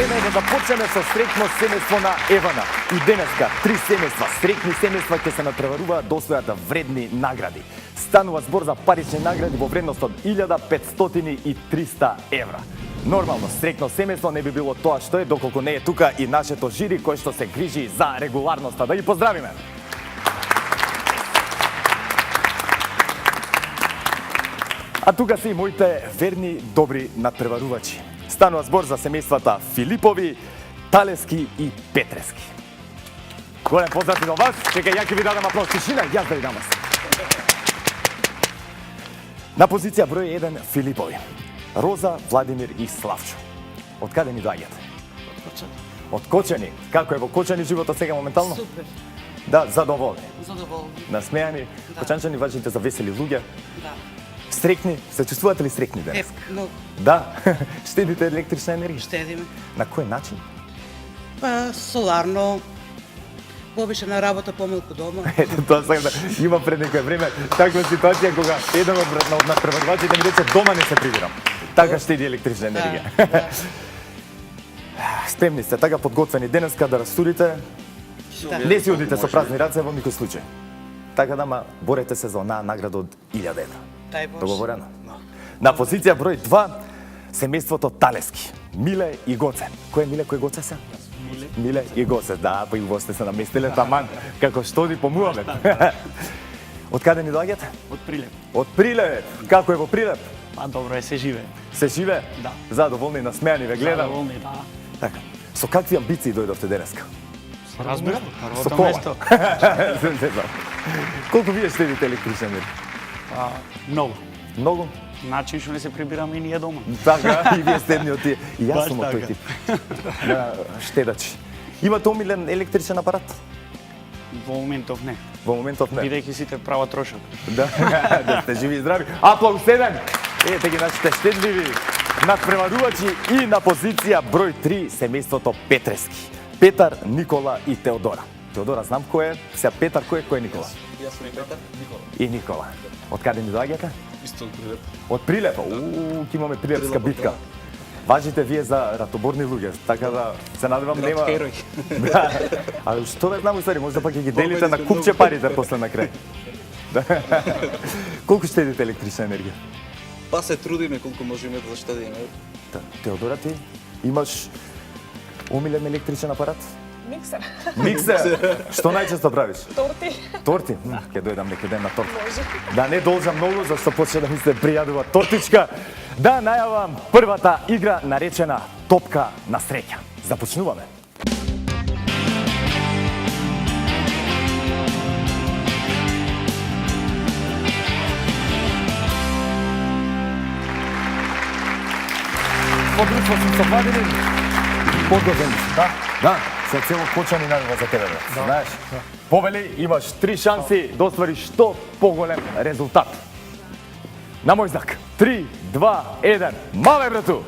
Време е да започнеме со среќно семејство на Евана. И денеска 3 семејства, среќни семејства ќе се натпреваруваат да освојат вредни награди. Станува збор за парични награди во вредност од 1500 и 300 евра. Нормално, среќно семејство не би било тоа што е доколку не е тука и нашето жири кој што се грижи за регуларноста. Да ги поздравиме. А тука се и моите верни, добри надпреварувачи. Станува збор за семејствата Филипови, Талески и Петрески. Голем поздрав и до вас. Чекај, ја ќе ви дадам аплауз. Тишина, јас да ви дам. На позиција број 1 Филипови. Роза, Владимир и Славчо. Од каде ни доаѓате? Од Кочани. Од Кочани. Како е во Кочани животот сега моментално? Супер. Да, задоволни. Задоволни. Насмејани. Да. Кочанчани важните за весели луѓе. Да. Стрекни. Се чувствувате ли стрекни денес? Многу. Да. Штедите електрична енергија? Штедиме. На кој начин? Па соларно, повишена работа, помалку дома. Ето тоа сакам да има пред некој време таква ситуација кога еден од надпреварувачите ми рече дома не се прибирам. Така штеди електрична енергија. Да. Спремни сте, така подготвени денеска да растурите. Да. Не си одите со празни раце во никој случај. Така да ма борете се за онаа награда од 1000 евра. Дај Боже. Договорено? На позиција број 2 семејството Талески. Миле и Гоце. Кој е Миле, кој е Гоце се? Миле и Гоце, да, па и во сте се наместиле таман, како што ни помуваме. Од каде ни доаѓате? Од Прилеп. Од Прилеп. Како е во Прилеп? Па добро е, се живе. Се живе? Да. Задоволни, насмејани ве гледам. Задоволни, да. Така. Со какви амбиции дојдовте денеска? Се разбира, Со првото кола. место. Колку вие штедите електрична енергија? Па, многу. Многу? Начин што не се прибираме и ние дома. Така, и вие сте едни од тие. И јас Баш сум од тој така. тип. На штедачи. Имате омилен електричен апарат? Во моментов не. Во моментов не. Бидејќи сите права трошат. Да, да сте живи и здрави. Аплауз 7. Ете ги нашите штедливи надпреварувачи и на позиција број 3 семејството Петрески. Петар, Никола и Теодора. Теодора знам кој е, сега Петар кој е Никола? Јас сум и Петар, Никола. И Никола. Од каде ни доаѓате? Исто од Прилеп. Од Прилепа. Ќе имаме прилепска битка. Важите вие за ратоборни луѓе, така да се надевам нема. Херој. Да. А што ве знам уствари, може да пак ќе ги делите на купче парите после на крај. Да. Колку штедите електрична енергија? Па се трудиме колку можеме да заштедиме. Да. Теодора, ти имаш омилен електричен апарат? Миксер. Миксер. Што најчесто правиш? Торти. Торти? Ќе дојдам некој ден на торт. Може. Да не должам многу, зашто почне да ми се пријадува тортичка. Да најавам првата игра наречена Топка на среќа. Започнуваме. Подручно сум со Владимир. Подготвени си, да? Да. Се цело Кочани навива за тебе, брат. Знаеш? Повели, имаш 3 шанси да оствариш што поголем резултат. На мој знак. 3, 2, 1. Маве, брату!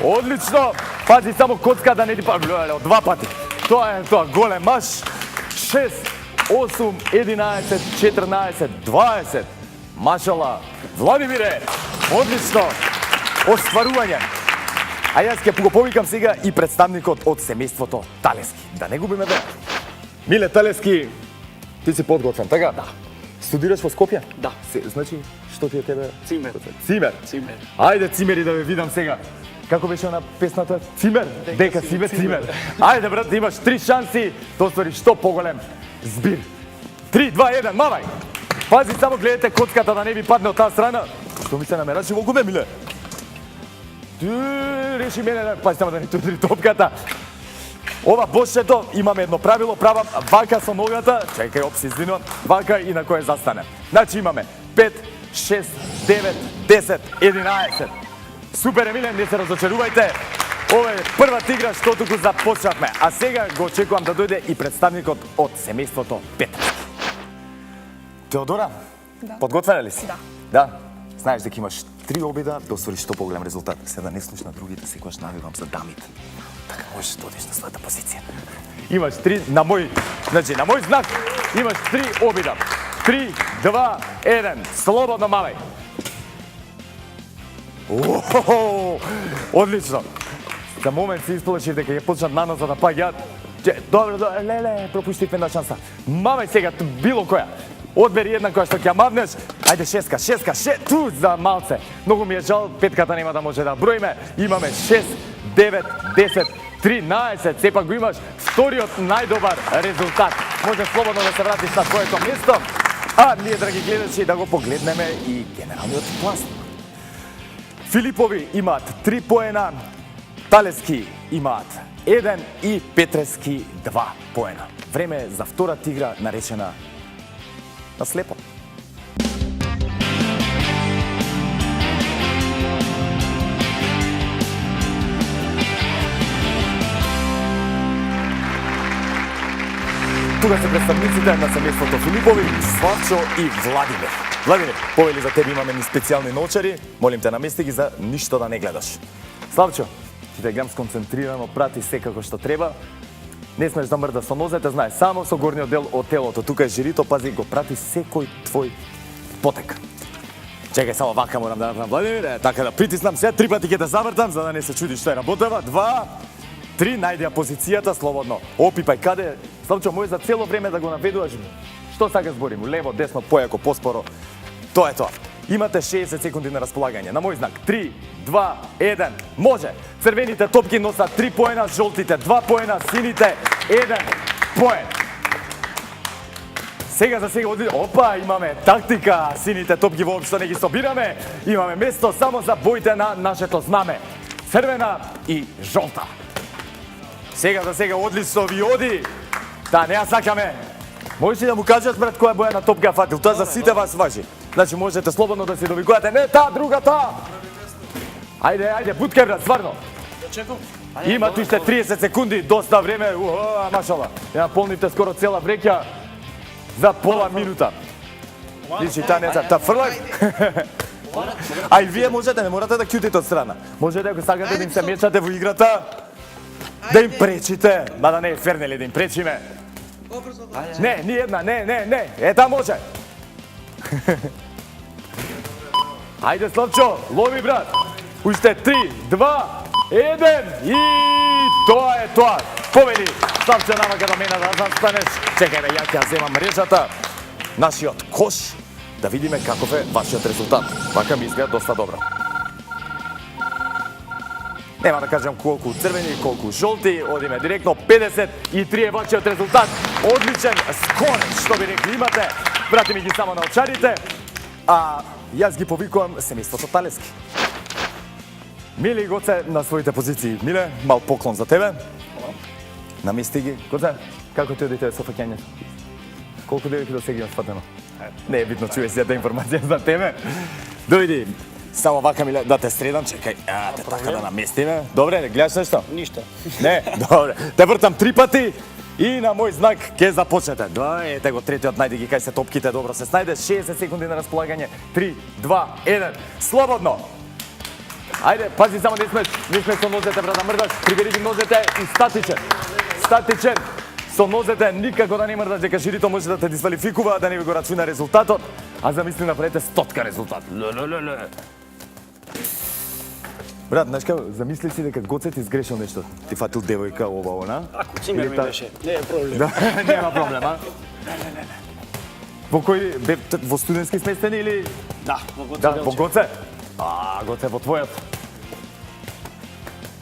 Одлично! Пази само коцка да не ти паглюале од 2 пати. Тоа е тоа, голем маш. 6, 8, 11, 14, 20. Машала. Владимире, одлично! Остварување. А јас ќе го повикам сега и представникот од семејството Талески. Да не губиме време. Миле Талески, ти си подготвен, така? Да. Студираш во Скопје? Да. Значи, што ти е тебе? Цимер. Цимер. Цимер. Ајде, Цимери, да ве видам сега. Како беше она песната? Цимер? Дека си бе Цимер. Ајде, брат, имаш 3 шанси да оствариш што поголем збир. 3, 2, 1, мавај! Пази, само гледате коцката да не ви падне од таа страна. Што ми се намерачи во губе, Миле? Ти реши мене да пази само да не тудри топката. Ова бошето имаме едно правило, правам вака со ногата, чекај, опси извинувам, вака и на кој застане. Значи имаме 5, 6, 9, 10, 11. Супер, Емиле, не се разочарувајте. Ова е првата игра што туку започнавме. А сега го очекувам да дојде и представникот од семејството Петрески. Теодора, Да. подготвена ли си? Да. Да. Знаеш дека имаш 3 обида да освоиш што поголем резултат. Се да не слушаш на другите, секогаш навивам за дамите. Така можеш да одиш на својата позиција. Имаш 3 на мој, значи на мој знак имаш 3 обида. 3, 2, 1. Слободно, мавај. Одлично. За момент се исплашив дека ќе почнат наназад да паѓаат. Добро, леле, пропуштив една шанса. Мамај сега, било која. Одбери една која што ќе мавнеш. Ајде шеска, ту за малце. Многу ми е жал, петката нема да може да броиме. Имаме 6, 9, 10, 13. Сепак го имаш вториот најдобар резултат. Може слободно да се вратиш на своето место. А ние, драги гледачи, да го погледнеме и генералниот план. Филипови имаат 3 поена, Талески имаат 1 и Петрески 2 поена. Време е за втората игра, наречена на слепо. Тука се представниците на семејството Филипови, Славчо и Владимир. Владимир, повели за тебе имаме ни специјални научари. Молим те, намести ги за ништо да не гледаш. Славчо, ти те гледам сконцентрирано, прати се како што треба. Не смеш да мрда со нозете, знаеш, само со горниот дел од телото. Тука е жирито, пази, го прати секој твој потек. Чекај, само вака морам да направам, Владимир, така да притиснам се, 3 пати ќе те завртам, за да не се чудиш што е работева. 2, 3, најди ја позицијата слободно. Опипај каде. Славчо, може за цело време да го наведуваш. Што сакаш зборим? Лево, десно, појако, поспоро. Тоа е тоа. Имате 60 секунди на располагање. На мој знак. 3, 2, 1. Може. Црвените топки носат 3 поена, жолтите 2 поена, сините 1 поен. Сега за сега опа, имаме тактика. Сините топки воопшто не ги собираме. Имаме место само за боите на нашето знаме. Црвена и жолта. Сега за сега одлично ви оди. Да, не ја сакаме. Можеш ли да му кажеш, брат, која боја на топка фатил? Тоа за сите вас важи. Значи можете слободно да си довикувате. Не, та, другата! Ајде, бутке, брат, стварно. Имате уште 30 секунди, доста време. Машала. Ја наполнивте скоро цела вреќа за пола минута. Личи, та не за, та фрлај. А и вие можете, не морате да кјутите од страна. Можете, ако сакате да им се мечате во играта, да им пречите. Мада не е фер, нели, да им пречиме. Не, ни една, не. Ета може. Ајде, Славчо, лови, брат. Уште 3, 2, 1 и тоа е тоа. Победи. Славчо, намака да мена да застанеш. Чекај да ја ќе земам мрежата. Нашиот кош. Да видиме каков е вашиот резултат. Вака ми изгледа доста добро. Нема да кажам колку црвени, колку жолти, одиме директно 53 е вашиот резултат. Одличен скор, што би рекли имате. Брати ми ги само на очарите. А јас ги повикувам семејството Талески. Миле и Гоце на своите позиции. Миле, мал поклон за тебе. Намести ги. Гоце, како ти одите со фаќањето? Колку девојки до сега имаш фатено? Не е битно, чуеш сета информација за тебе. Дојди. Само вака ми да те средам, чекај, те така да наместиме. Добре, гледаш нешто? Ништо. Не, добре. Те вртам 3 пати и на мој знак ќе започнете. Ете го третиот, најди ги кај се топките, добро се снајде. 60 секунди на располагање. 3, 2, 1. Слободно. Ајде, пази само не смеш со нозете, брат, да мрдаш. Прибери ги нозете и статичен. Со нозете никако да не мрдаш, дека жирито може да те дисквалификува, да не ви го рачуна резултатот. А замисли направете 100 резултат. Брат, знаеш како, замисли си дека Гоце ти изгрешил нешто. Ти фатил девојка, ова, она. Ако цимер ми беше, не е проблем. Да, нема проблем, а? Во кој, во студентски сместени или? Да, во Гоце. Да, во Гоце? Гоце, во твојот.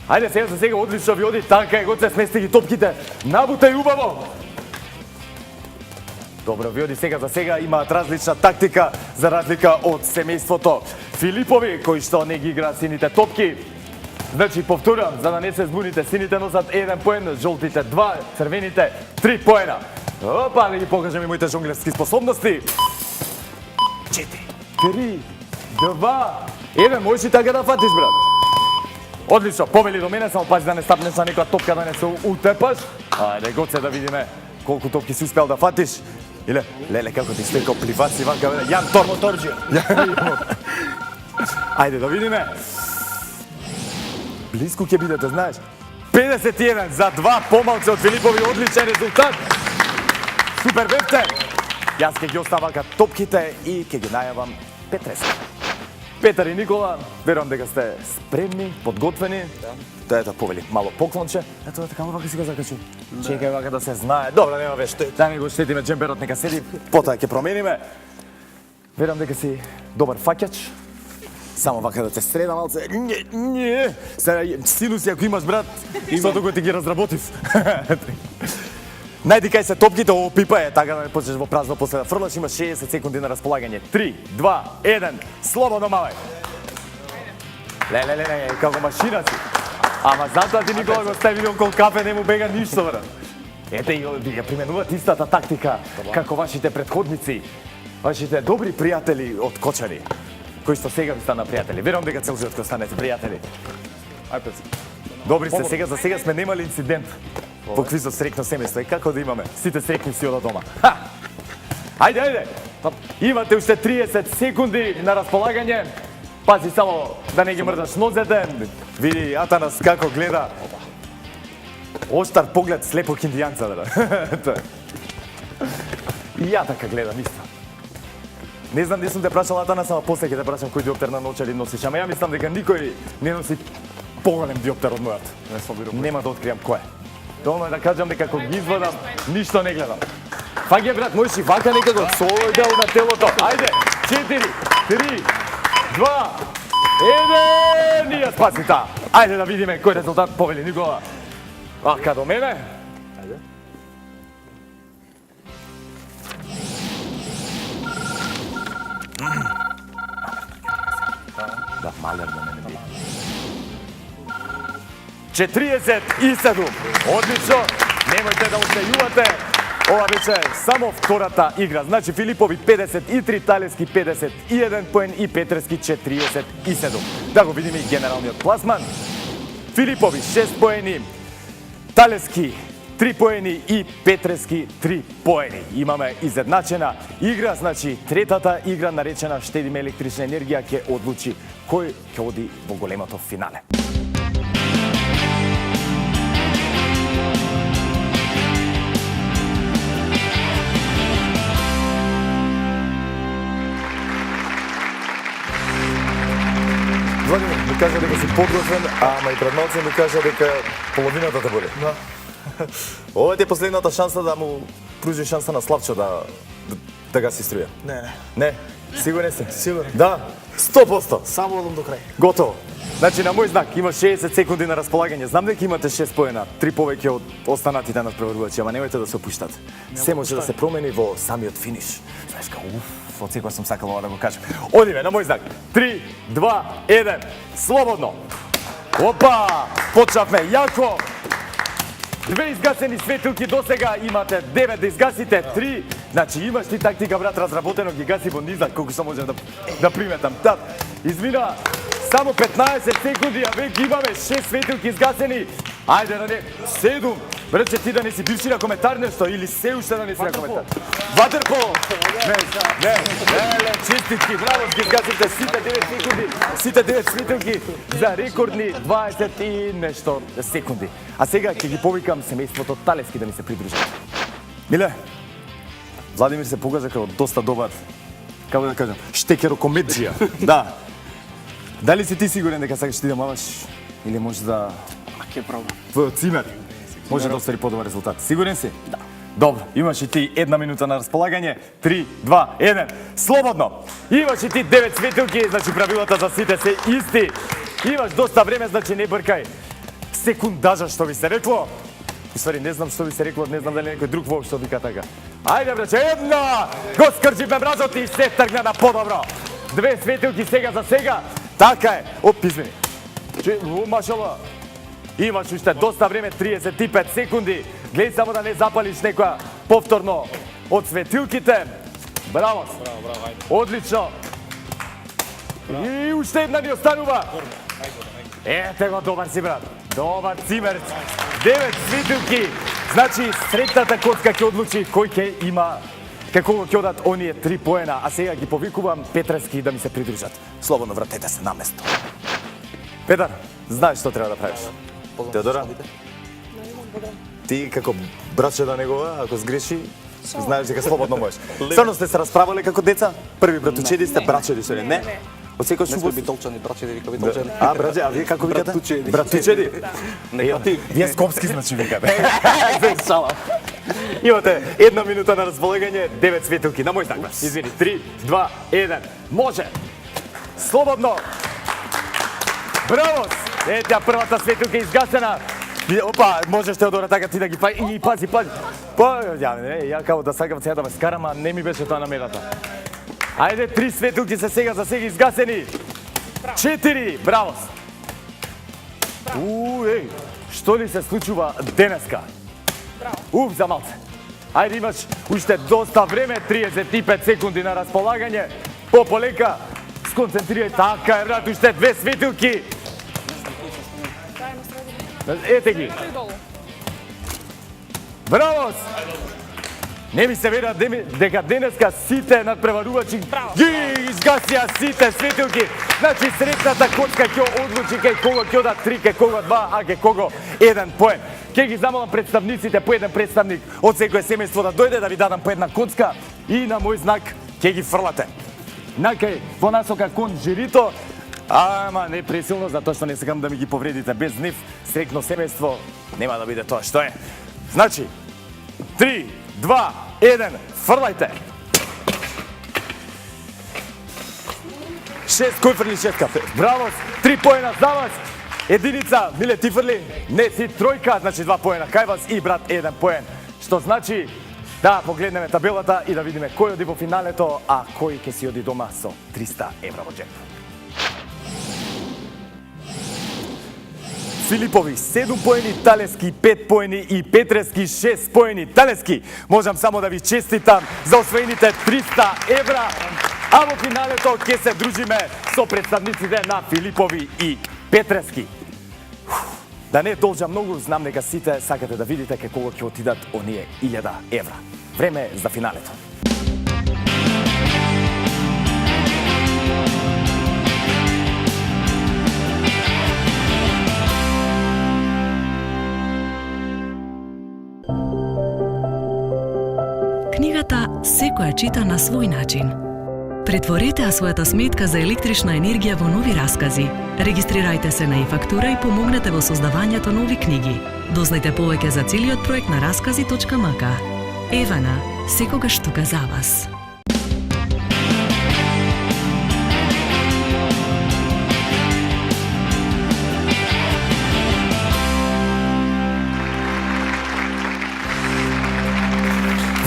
Ајде, сега за сега одлично ви оди, така е, Гоце, смести ги топките. Набутај убаво! Добро, ви оди сега за сега, имаат различна тактика, за разлика од семејството Филипови, кои што не ги играат сините топки. Значи, повторам, за да не се збуните, сините носат 1 поен, жолтите 2, црвените 3 поена. Опа, да ги покажем и моите жонглерски способности. 4, 3, 2, 1, можеш и така да фатиш, брат. Одлично, помели до мене, само пази да не стапнеш на некоја топка, да не се утепаш. Ајде, Гоце, да видиме колку топки си успел да фатиш. Иле, леле, како ти стекал пливаци, вака, бе, Јан Тор. Моторџија. Ајде, да видиме. Близко ќе бидете, знаеш. 51 за 2 помалце од Филипови, одличен резултат. Супер бевте. Јас ќе ги оставам топките и ќе ги најавам Петреска. Петар и Никола, верувам дека сте спремни, подготвени. Да, ето повели мало поклонче. Ето така вака си го закачу. Чекај вака да се знае. Добро, нема веште. Да ми го штетиме джемперот нека седи. Потоа ќе промениме. Верувам дека си добар фаќач. Само вака да те среда малце. Не. Синуси ако имаш брат, има да го ти ги разработив. Најди кај се топките, ово пипа е, така да не почнеш во празно после да фрлаш, имаш 60 секунди на располагање. 3, 2, 1, слободно мавај. Ле, како машина си. Ама затоа ти Никола го стави околу кафе, не му бега ништо, брат. Ете и ја применуваат истата тактика, како вашите предходници, вашите добри пријатели од Кочани, кои што сега ви стана пријатели. Верувам дека цел живот ќе останете пријатели. Добри сте, сега за сега сме немали инцидент во квизот Среќно семејство. И како да имаме? Сите среќни си ода дома. Ајде! Имате уште 30 секунди на располагање. Пази само да не ги мрдаш нозете. Види Атанас како гледа. Оштар поглед слепок индијанца, да. И ја така гледам исто. Не знам дали сум те прашал Атанас, ама после ќе те прашам кој диоптер на ночери носиш. Ама ја мислам дека никој не носи поголем диоптер од мојот. Нема да откријам кој е. Доволно е да кажам дека кога ги извадам, ништо не гледам. Фаќај брат, можеш и вака некако со овој дел на телото. Ајде, 4, 3, 2, 1, ние спаси таа. Ајде да видиме кој резултат повели Никола. Ака до мене. Ајде. Да, малер до мене би. 47. Одлично. Немојте да устајувате. Ова беше само втората игра. Значи Филипови 53, Талески 51 поен и Петрески 47. Да го видиме и генералниот пласман. Филипови 6 поени, Талески 3 поени и Петрески 3 поени. Имаме изедначена игра, значи третата игра наречена Штедиме електрична енергија ќе одлучи кој ќе оди во големото финале. Владимир ми кажа дека си подготвен, ама и пред малце ми кажа дека половината да буде. Да. Ова ти е последната шанса да му пружи шанса на Славчо да га си струја. Не. Не? Сигурен си? Сигурен. Да, 100%. Само одам до крај. Готово. Значи на мој знак има 60 секунди на располагање. Знам дека имате 6 поена, 3 повеќе од останатите надпреварувачи, ама немојте да се опуштате. Се може да се промени во самиот финиш. Знаеш како, од секој сум сакал ова да го кажам. Одиме на мој знак. 3, 2, 1, слободно. Опа! Почнавме јако. 2 изгасени светилки до сега, имате 9 да изгасите, 3. Значи имаш ти тактика, брат, разработено, ги гаси во низак, колку што можам да приметам. Тат, извина, само 15 секунди, а веќе имаме 6 светилки изгасени. Ајде да не, 7. Брече, ти да не си бивши на коментар нешто, или се уште да не си на коментар. Ватерполо! Не, чистички, браво, ги изгасите сите 9 секунди, сите 9 светилки за рекордни 20 и нешто секунди. А сега ќе ги повикам семејството Талески да ми се придружи. Миле, Владимир се покажа како доста добар, како да кажам, штекерокомеджија. Да. Дали си ти сигурен дека сакаш ти да маваш или може да Ќе пробам. твојот цимер може да оствари подобар резултат? Сигурен си? Да. Добро, имаш и ти 1 минута на располагање. 3, 2, 1, слободно. Имаш и ти 9 светилки, значи правилата за сите се исти. Имаш доста време, значи не бркај. Секундажа, што би се рекло. Ствари, не знам што би се рекло, не знам дали некој друг воопшто вика така. Ајде, браче, една! Го скрчивме мразот и се тргна на подобро. 2 светилки сега за сега. Така е. Оп, извини. Машала. Имаш уште доста време, 35 секунди. Гледај само да не запалиш некоја повторно од светилките. Браво. Одлично. И уште една ни останува. Ете го, добар си, брат. Добар цимер. 9 светилки. Значи, средната коцка ќе одлучи кој ќе има, како ќе одат оние 3 поена. А сега ги повикувам Петрески да ми се придружат. Слободно вратете се на место. Петар, знаеш што треба да правиш? Теодора? Ти како братче да негова, ако сгреши, знаеш дека слободно можеш. Стварно сте се расправале како деца? Први братучеди сте, братчеди се, не? Од секој Не сме шубот. битолчани, братче, вика битолчани. А, браđe, а вие како викате? Братучеди. Братучеди. Нека ти. Вие скопски значи викате. Без шала. Имате 1 минута на располагање, 9 светилки на мој знак. Извини, 3, 2, 1. Може. Слободно. Браво! Ете, првата светилка изгасена. Опа, можеш Теодора така ти да ги и пази. Па, ја како да сакам сега да ме скарам, а не ми беше тоа намерата. Ајде, 3 светилки се сега за сега изгасени. 4, браво! Еј, што ли се случува денеска? За малце. Ајде, имаш уште доста време, 35 секунди на располагање. Полека, сконцентрирај, така е, брат, уште 2 светилки. Ете ги. Браво! Не ми се верува дека денеска сите надпреварувачи ги изгасија сите светилки. Значи средната коцка ќе одлучи кај кого ќе одат 3, кај кого 2, а кај кого 1 поен. Ќе ги замолам представниците по еден представник од секое семејство да дојде да ви дадам по една коцка и на мој знак ќе ги фрлате. Накај во насока кон жирито, ама не пресилно, затоа што не сакам да ми ги повредите. Без нив, срекно семејство, нема да биде тоа што е. Значи, 3, 2, 1, фрлајте! 6, кој фрли шестка? Браво, 3 поена за вас. Единица, Миле, ти фрли? Не, си тројка, значи 2 поена кај вас и брат 1 поен. Што значи, да погледнеме табелата и да видиме кој оди во финалето, а кој ќе си оди дома со 300 евра во джеп. Филипови 7 поени, Талески 5 поени и Петрески 6 поени. Талески, можам само да ви честитам за освоените 300 евра, а во финалето ќе се дружиме со представниците на Филипови и Петрески. Да не должам многу, знам дека сите сакате да видите кај кого ќе отидат оние 1000 евра. Време за финалето. Книгата секоја чита на свој начин. Претворете ја својата сметка за електрична енергија во нови раскази. Регистрирајте се на e-фактура и помогнете во создавањето нови книги. Дознајте повеќе за целиот проект на раскази.мк. Евана, секогаш тука за вас.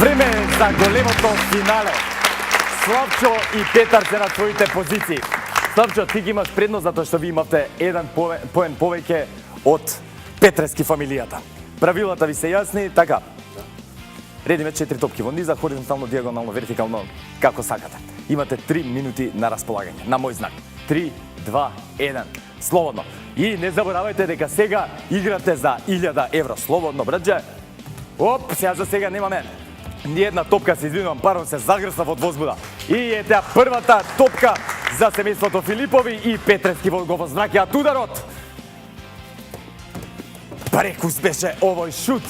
Време е за големото финале. Славчо и Петар се на своите позиции. Славчо, ти ги имаш предност затоа што ви имавте 1 поен повеќе од Петрески фамилијата. Правилата ви се јасни, така. Редиме 4 топки во низа, хоризонтално, диагонално, вертикално, како сакате. Имате 3 минути на располагање. На мој знак. 3, 2, 1. Слободно. И не заборавајте дека сега играте за 1000 евро. Слободно, браđe. Оп, сега за сега немаме ни една топка, се извинувам, паром се загрсна од возбуда. И ете првата топка за семејството Филипови и Петрески го возвраќаат ударот. Прекус беше овој шут.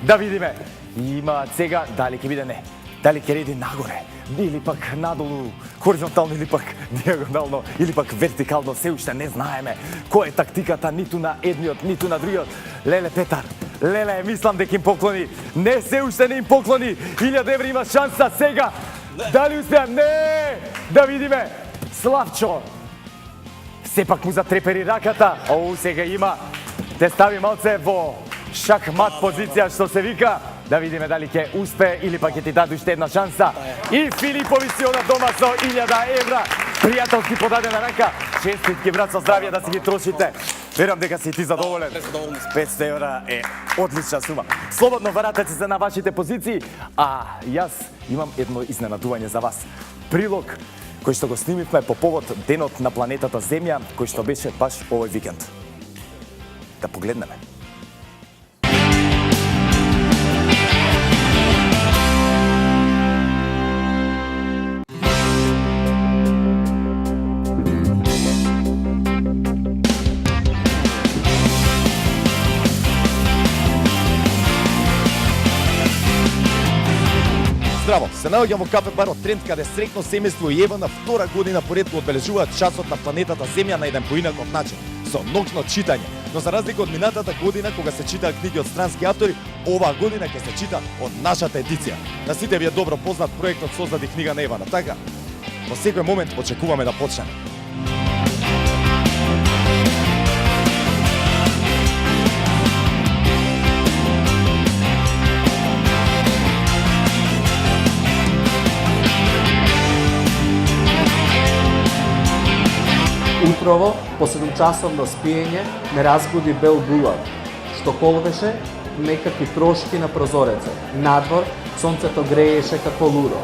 Да видиме. Има сега дали ќе биде не. Дали ќе реди нагоре или пак надолу, хоризонтално или пак диагонално или пак вертикално, се уште не знаеме која е тактиката ниту на едниот, ниту на другиот. Леле Петар, леле, мислам дека им поклони. Не, се уште не им поклони. 1000 евра има шанса сега. Дали успеа? Не! Да видиме. Славчо. Сепак му затрепери раката. Сега има. Те стави малце во шахмат позиција, што се вика. Да видиме дали ќе успее или пак ќе ти даде уште една шанса. И Филипови си одат дома со 1000 евра. Пријателски подадена рака. Честитки, брат, со здравје да си ги трошите. Верам дека си ти задоволен. 500 евра е одлична сума. Слободно вратете се на вашите позиции, а јас имам едно изненадување за вас. Прилог кој што го снимивме по повод денот на планетата Земја, кој што беше баш овој викенд. Да погледнеме. Здраво, се наоѓам во кафе бар од Тренд, каде среќно семејство и Евана втора година поред го одбележуваат часот на планетата Земја на еден поинаков начин, со ноќно читање. Но за разлика од минатата година кога се читаа книги од странски автори, оваа година ќе се чита од нашата едиција. На сите ви е добро познат проектот Создади книга на Евана, така? Во секој момент очекуваме да почнеме. Утрово, по 7-часовно спиење, ме разбуди бел булав, што колвеше некакви трошки на прозорецот. Надвор, сонцето грееше како лудо.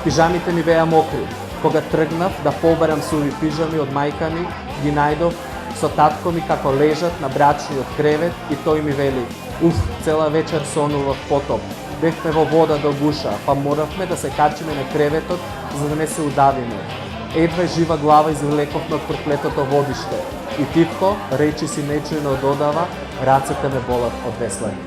Пижамите ми беа мокри. Кога тргнав да побарам суви пижами од мајка ми, ги најдов со татко ми како лежат на брачниот кревет и тој ми вели: "Уф, цела вечер сонував потоп. Бевме во вода до гуша, па моравме да се качиме на креветот за да не се удавиме. Едва жива глава извлековме од проклетото водиште. И Тивко, речи си нечујно додава, рацете ме болат од веслање."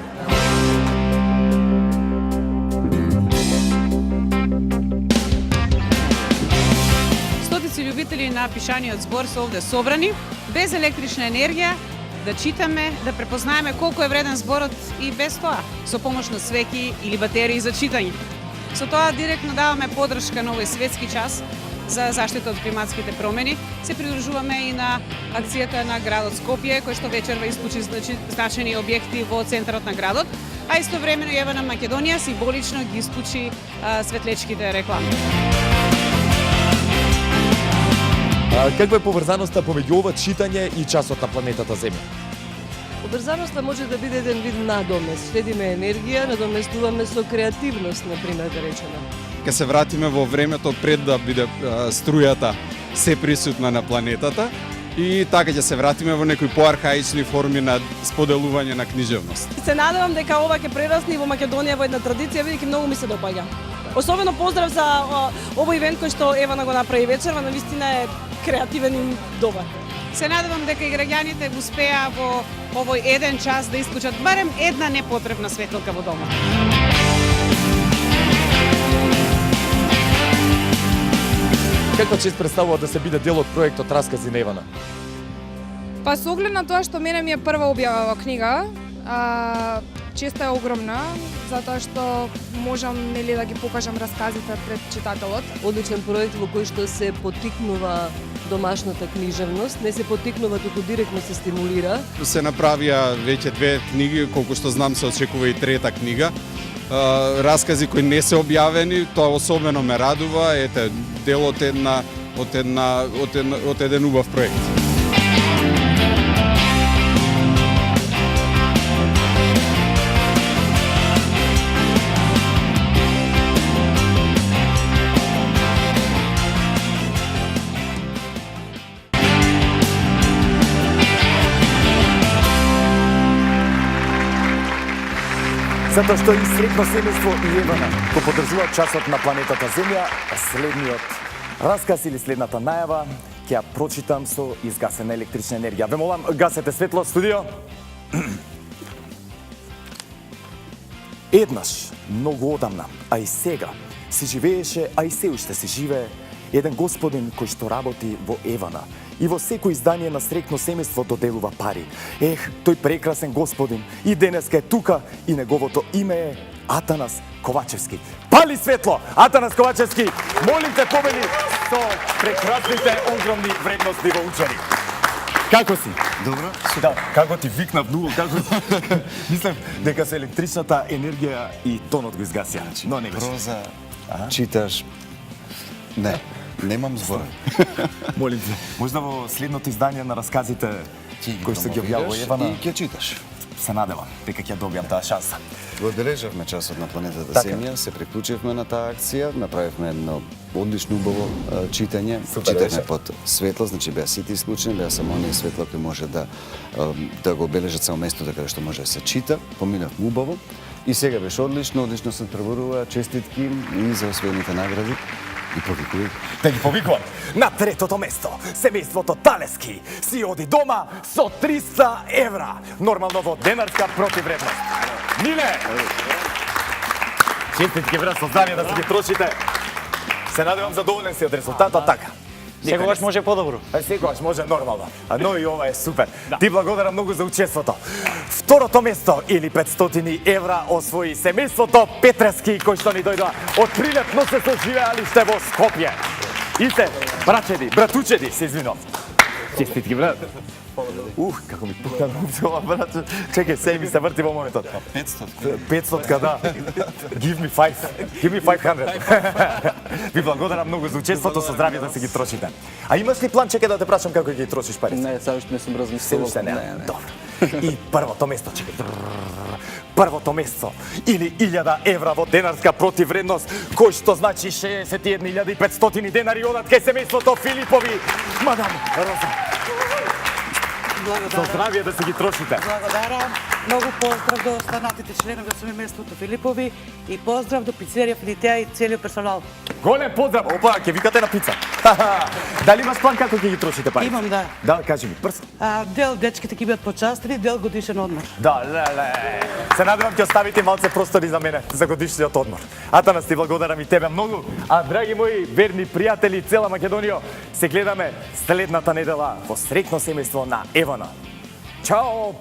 Стотици љубители на пишаниот збор се овде собрани, без електрична енергија, да читаме, да препознаеме колку е вреден зборот и без тоа, со помош на свеќи или батерии за читање. Со тоа директно даваме подршка на овој светски час за заштита од климатските промени. Се придружуваме и на акцијата на градот Скопје, кој што вечерва исклучи значени објекти во центарот на градот, а истовремено и Евана Македонија символично ги исклучи светлечките реклами. Каква е поврзаноста помеѓу ова читање и часот на планетата Земја? Обрзаноста може да биде еден вид надомест. Следиме енергија, надоместуваме со креативност, например, да речеме. Ке се вратиме во времето пред да биде струјата се присутна на планетата и така ќе се вратиме во некои поархаични форми на споделување на книжевност. Се надевам дека ова ќе прерасне во Македонија во една традиција, бидејќи многу ми се допаѓа. Особено поздрав за овој ивент кој што Евана го направи вечерва, навистина е креативен и добар. Се надевам дека и граѓаните успеа во овој еден час да исклучат барем една непотребна светилка во дома. Каква чест представува да се биде дел од проектот Раскази на Евана? Па со оглед на тоа што мене ми е прва објава во книга, честа е огромна, затоа што можам нели да ги покажам расказите пред читателот. Одличен проект во кој што се поттикнува домашната книжевност, не се поттикнува, туку директно се стимулира. Се направија веќе 2 книги, колку што знам се очекува и 3-та книга. Раскази кои не се објавени, тоа особено ме радува, ете дел од еден убав проект. Затоа што и среќно семејство и Евана го поддржуваат часот на планетата Земја, следниот расказ или следната најава ќе ја прочитам со изгасена електрична енергија. Ве молам, гасете светло, студио. Еднаш, многу одамна, а и сега, си живееше, а и се уште си живее, еден господин кој што работи во Евана и во секој издание на среќно семејство доделува пари. Ех, тој прекрасен господин и денеска е тука и неговото име е Атанас Ковачевски. Пали светло! Атанас Ковачевски, молим те победи со прекрасните огромни вредности во учени. Како си? Добро. Да, како ти викнав многу, како мислев дека се електричната енергија и тонот го изгасија. Но не беше. Проза, читаш. Не, немам збор. Молим те, можда во следното издание на расказите кои што ги објавува Евана, и ќе читаш. се надевам дека ќе добиам таа шанса. Го одбележавме часот на планетата Така. Земја, се приклучивме на таа акција, направивме едно одлично убаво читање. Супер беше. Читавме под светло, значи беа сите исклучени, беа само оние светла кои може да го обележат само местото каде што може да се чита. Поминавме убаво и сега беше одлично се преборува, честитки и за освоените награди. И повикувај. Да ги повикувам. На третото место, семејството Талески си оди дома со 300 евра. Нормално во денарска противредност. Миле! Честитки, брат, со здравје да си ги трошите. Се надевам задоволен си од резултатот, така. Секогаш може подобро. Секогаш може нормално. Но и ова е супер. Ти благодарам многу за учеството. Второто место или 500 евра освои семејството Петрески, кој што ни дојдоа од прилепно се соживеалиште во Скопје. И се, брачеди, братучеди, се извинувам. Честитки, брат. Како ми пукна ова, брат. Чекај, се ми се врти во моментот. 500, да. Give me 500. Ви благодарам многу за учеството, со здравје да се ги трошите. А имаш ли план, чекај да те прашам како ги трошиш парите? Не, сега уште не сум Се размислувал. уште не. Добро. И првото место, чекај. Првото место или 1000 евра во денарска противвредност, кој што значи 61.500 денари одат кај семејството Филипови. Мадам Роза. Со здравје да се ги трошите. Благодарам. Многу поздрав до останатите членови од семејството Филипови и поздрав до пицерија Филитеа и целиот персонал. Голем поздрав. Опа, ќе викате на пица. Дали имаш план како ќе ги трошите пари? Имам, да. Да, кажи ми, брзо. Дел дечките ќе бидат почастени, дел годишен одмор. Да, леле. Се надевам ќе оставите малце простори за мене за годишниот одмор. Атанас, ти благодарам и тебе многу. А драги мои верни пријатели цела Македонија, се гледаме следната недела во среќно семејство на Евана. Чао!